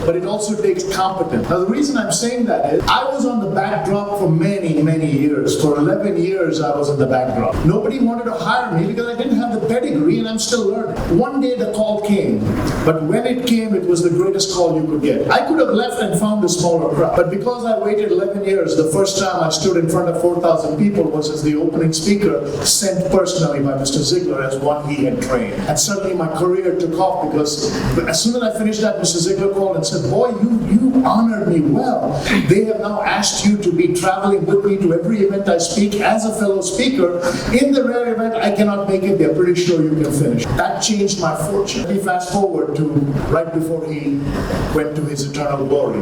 but it also takes competence. Now, the reason I'm saying that is, I was on the backdrop for many, many years. For 11 years, I was in the backdrop. Nobody wanted to hire me because I didn't have the pedigree and I'm still learning. One day the call came, but when it came, it was the greatest call you could get. I could have left and found a smaller crowd, but because I waited 11 years, the first time I stood in front of 4,000 people was as the opening speaker, sent personally by Mr. Ziglar as one he had trained. And suddenly my career took off because as soon as I finished that, Mr. Ziglar called and said, boy, you honored me well. They have now asked you to be traveling with me to every event I speak as a fellow speaker. In the rare event I cannot make it, they're pretty sure you can finish. That changed my fortune. Let me fast forward to right before he went to his eternal glory.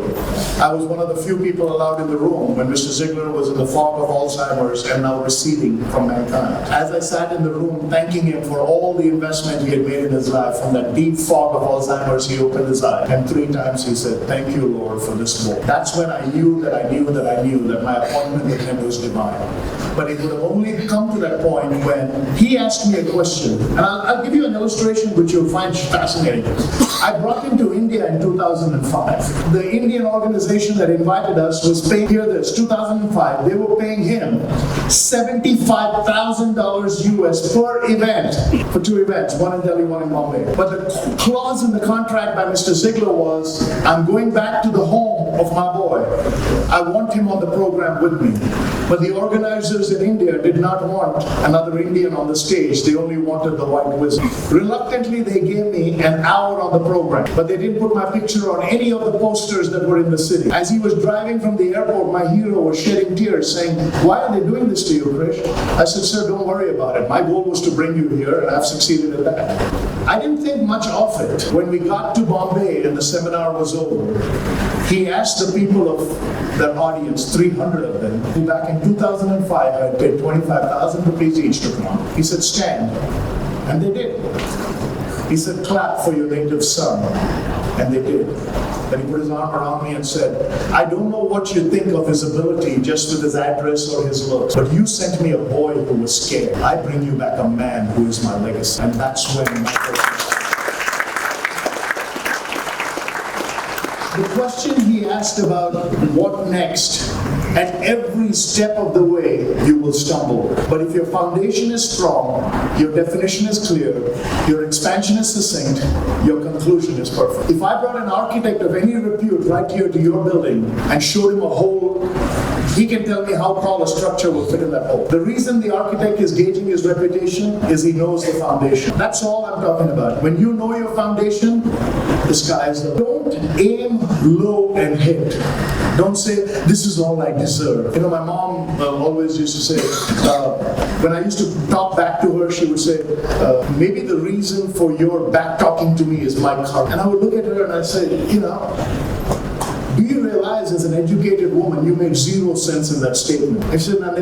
I was one of the few people allowed in the room when Mr. Ziglar was in the fog of Alzheimer's and now receding from mankind. As I sat in the room thanking him for all the investment he had made in his life, from that deep fog of Alzheimer's, he opened his eye, and 3 times he said, thank you, Lord, for this book. That's when I knew that my appointment with him was divine. But it would have only come to that point when he asked me a question. And I'll give you an illustration which you'll find fascinating. I brought him to India in 2005. The Indian organization that invited us was paying, hear this, 2005, they were paying him $75,000 US per event for 2 events, one in Delhi, one in Bombay. But the clause in the contract by Mr. Ziglar was, I'm going back to the home of my boy. I want him on the program with me. But the organizers in India did not want another Indian on the stage. They only wanted the white wizard. Reluctantly, they gave me an hour on the program, but they didn't put my picture on any of the posters that were in the city. As he was driving from the airport, my hero was shedding tears, saying, why are they doing this to you, Krish? I said, sir, don't worry about it. My goal was to bring you here, and I've succeeded at that. I didn't think much of it. When we got to Bombay and the seminar was over, he asked the people of that audience, 300 of them, who back in 2005 had paid 25,000 rupees each to come. He said, stand. And they did. He said, clap for your native son. And they did. Then he put his arm around me and said, I don't know what you think of his ability just with his address or his looks, but you sent me a boy who was scared. I bring you back a man who is my legacy. And that's when my The question he asked about what next, at every step of the way, you will stumble. But if your foundation is strong, your definition is clear, your expansion is succinct, your conclusion is perfect. If I brought an architect of any repute right here to your building and showed him a hole, he can tell me how tall a structure will fit in that hole. The reason the architect is gauging his reputation is he knows the foundation. That's all I'm talking about. When you know your foundation, the sky is the limit. Don't aim low and hit. Don't say, this is all I deserve. You know, my mom always used to say, when I used to talk back to her, she would say, maybe the reason for your back talking to me is my car. And I would look at her and I'd say, you know, do you realize as an educated woman, you made 0 sense in that statement? I said, you know,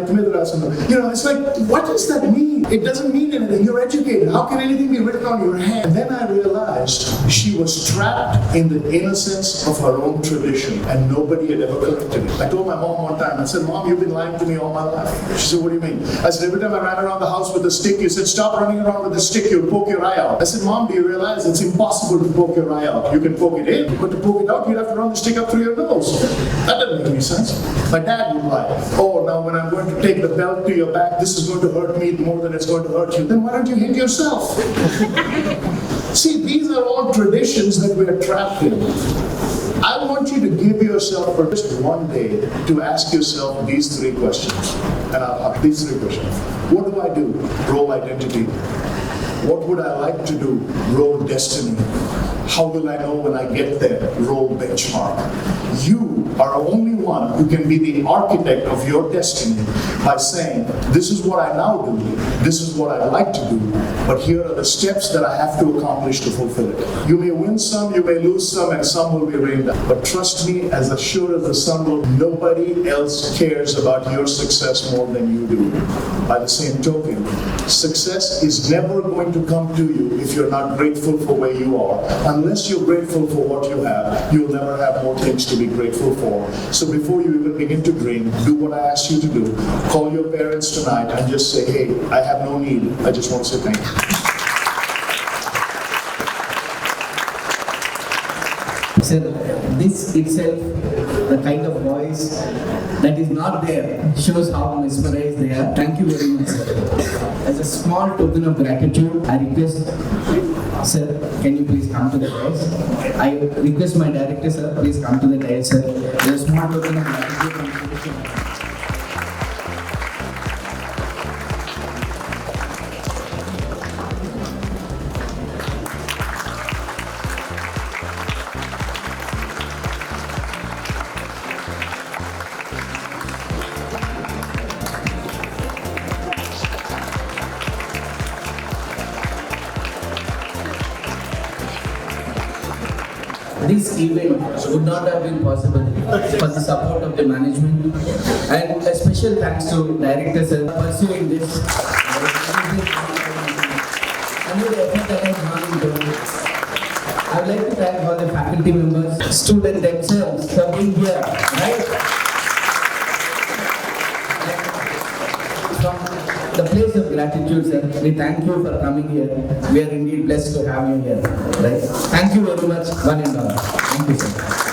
it's like, what does that mean? It doesn't mean anything. You're educated. How can anything be written on your hand? And then I realized she was trapped in the innocence of her own tradition, and nobody had ever corrected it. I told my mom one time, I said, Mom, you've been lying to me all my life. She said, what do you mean? I said, every time I ran around the house with a stick, you said, stop running around with a stick, you'll poke your eye out. I said, Mom, do you realize it's impossible to poke your eye out? You can poke it in, but to poke it out, you'd have to run the stick up through your nose. That doesn't make any sense. My dad would lie. Oh, now when I'm going to take the belt to your back, this is going to hurt me more than it's going to hurt you. Then why don't you hit yourself? See, these are all traditions that we're trapped in. I want you to give yourself for just one day to ask yourself these three questions. And I'll have these three questions. What do I do? Role identity. What would I like to do? Role destiny. How will I know when I get there? Role benchmark. You are only one who can be the architect of your destiny by saying, this is what I now do, this is what I'd like to do, but here are the steps that I have to accomplish to fulfill it. You may win some, you may lose some, and some will be rained down. But trust me, as sure as the sun will, nobody else cares about your success more than you do. By the same token, success is never going to come to you if you're not grateful for where you are. Unless you're grateful for what you have, you'll never have more things to be grateful for. So before you even begin to dream, do what I asked you to do. Call your parents tonight and just say, hey, I have no need. I just want to say thank you. Sir, this itself, the kind of voice that is not there, shows how mesmerized they are. Thank you very much, sir. As a small token of gratitude, I request, sir, can you please come to the dais? I request my director, sir, please come to the dais, sir. As a small token of gratitude from Krish. This event would not have been possible for the support of the management, and a special thanks to director sir pursuing this. And the effort that has gone into it. I would like to thank all the faculty members, students themselves for being here, right? From the place of gratitude, sir, we thank you for coming here. We are indeed blessed to have you here, right? Thank you very much, one and all. Thank you, sir.